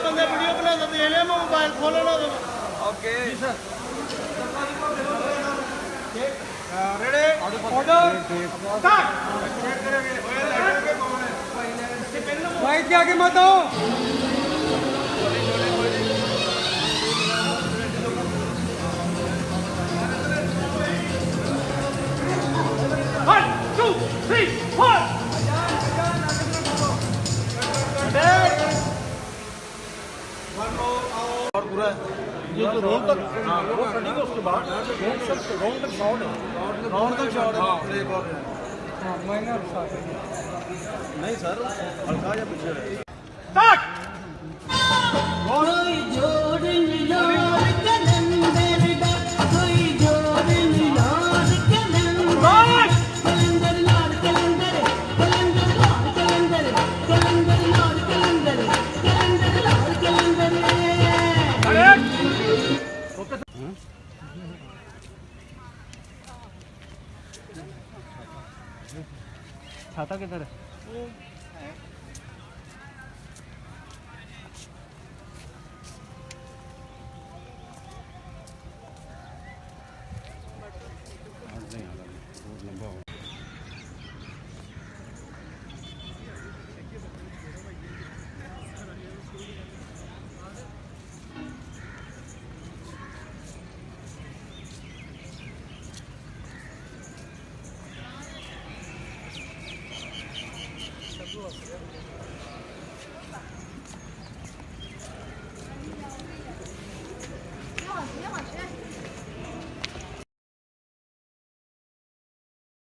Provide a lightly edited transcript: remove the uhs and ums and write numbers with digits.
ਬੰਦੇ ਵੀਡੀਓ ਬਣਾਉਂਦੇ ਦੇਖ ਲਿਆ ਮੈਂ ਮੋਬਾਈਲ ਖੋਲਣਾ ਓਕੇ ਰੇੜੇ ਆਰਡਰ भाई क्या कीमत हो? और पूरा ये जो रोल तक हाँ वो कटिंग है उसके बाद रोल तक शॉट है रोल तक शॉट है प्ले बॉल हाँ माइनर शॉट नहीं सर हल्का या पीछे है स्टार्ट कोई जोड़ निलार कलंदर दा कोई जोड़ निलार कलंदर कलंदर लाल कलंदर कलंदर लाल कलंदर कलंदर लाल कलंदर कलंदर लाल कलंदर छाता किधर है?